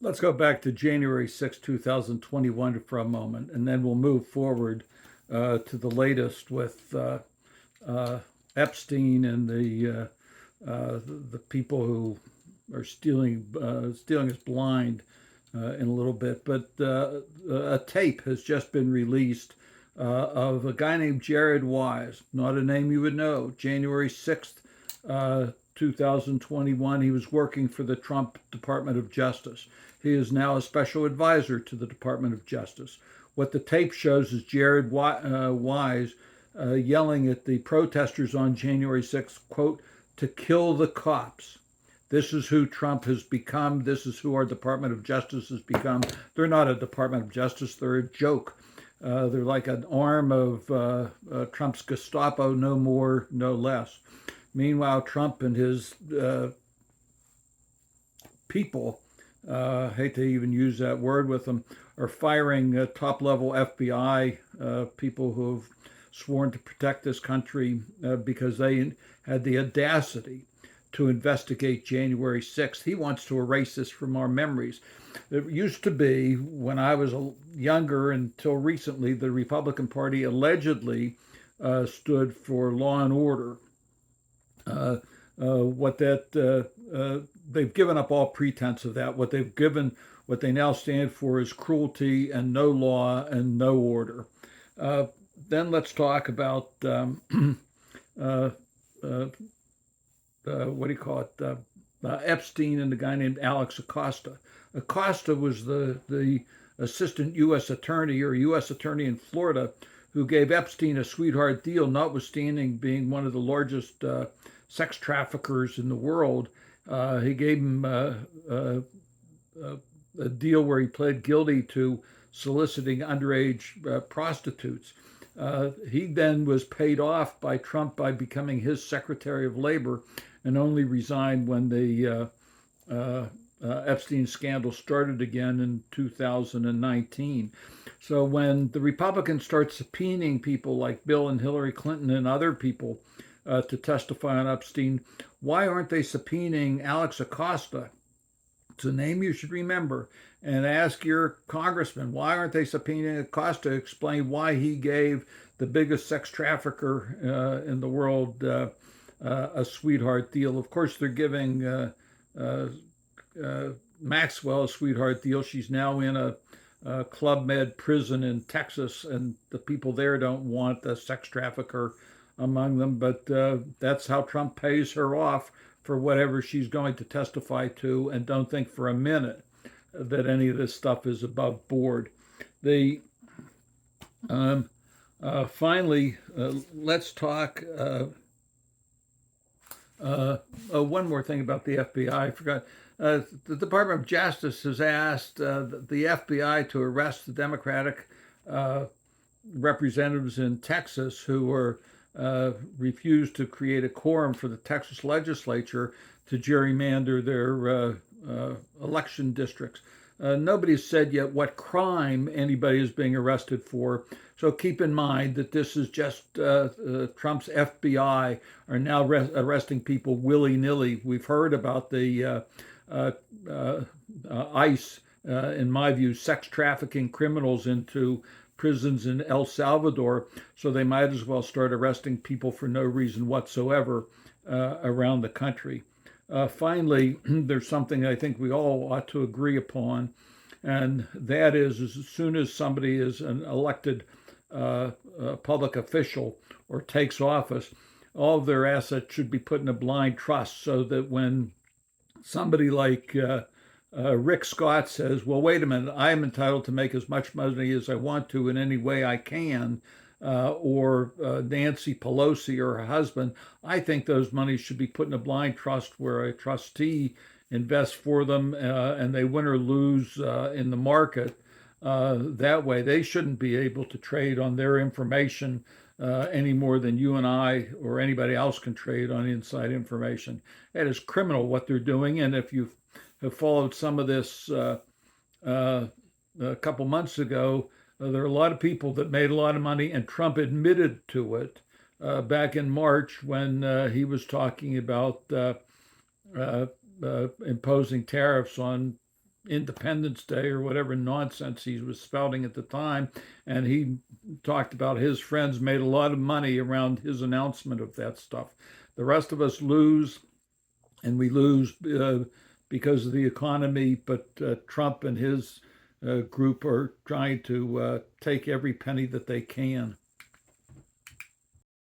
Let's go back to January 6, 2021 for a moment, and then we'll move forward to the latest with uh, Epstein and the people who are stealing us blind in a little bit. But a tape has just been released of a guy named Jared Wise, not a name you would know. January 6th, 2021, he was working for the Trump Department of Justice. He is now a special advisor to the Department of Justice. What the tape shows is Jared Wise yelling at the protesters on January 6th, quote, to kill the cops. This is who Trump has become. This is who our Department of Justice has become. They're not a Department of Justice. They're a joke. They're like an arm of Trump's Gestapo, no more, no less. Meanwhile, Trump and his people, hate to even use that word with them, are firing top-level FBI people who have sworn to protect this country because they had the audacity to investigate January 6th. He wants to erase this from our memories. It used to be, when I was younger until recently, the Republican Party allegedly stood for law and order. They've given up all pretense of that. What they now stand for is cruelty and no law and no order. Then let's talk about what do you call it? Epstein and the guy named Alex Acosta. Acosta was the assistant U.S. attorney or U.S. attorney in Florida who gave Epstein a sweetheart deal, notwithstanding being one of the largest sex traffickers in the world. He gave him a deal where he pled guilty to soliciting underage prostitutes. He then was paid off by Trump by becoming his Secretary of Labor and only resigned when the Epstein scandal started again in 2019. So when the Republicans start subpoenaing people like Bill and Hillary Clinton and other people to testify on Epstein, why aren't they subpoenaing Alex Acosta? It's a name you should remember. And ask your congressman, why aren't they subpoenaing Acosta to explain why he gave the biggest sex trafficker in the world a sweetheart deal? Of course, they're giving Maxwell a sweetheart deal. She's now in a Club Med prison in Texas, and the people there don't want a sex trafficker among them. But that's how Trump pays her off for whatever she's going to testify to, and don't think for a minute that any of this stuff is above board. Finally, let's talk one more thing about the FBI. I forgot. The Department of Justice has asked the FBI to arrest the Democratic representatives in Texas who were refused to create a quorum for the Texas legislature to gerrymander their election districts. Nobody's said yet what crime anybody is being arrested for. So keep in mind that this is just Trump's FBI are now arresting people willy-nilly. We've heard about the ICE, in my view, sex trafficking criminals into prisons in El Salvador, so they might as well start arresting people for no reason whatsoever around the country. Finally, there's something I think we all ought to agree upon, and that is as soon as somebody is an elected public official or takes office, all of their assets should be put in a blind trust so that when somebody like Rick Scott says, well, wait a minute, I'm entitled to make as much money as I want to in any way I can, or Nancy Pelosi or her husband, I think those monies should be put in a blind trust where a trustee invests for them and they win or lose in the market. That way, they shouldn't be able to trade on their information any more than you and I or anybody else can trade on inside information. It is criminal what they're doing, and if you have followed some of this a couple months ago, there are a lot of people that made a lot of money, and Trump admitted to it back in March when he was talking about imposing tariffs on Independence Day or whatever nonsense he was spouting at the time. And he talked about his friends made a lot of money around his announcement of that stuff. The rest of us lose, and we lose because of the economy. But Trump and his group are trying to take every penny that they can.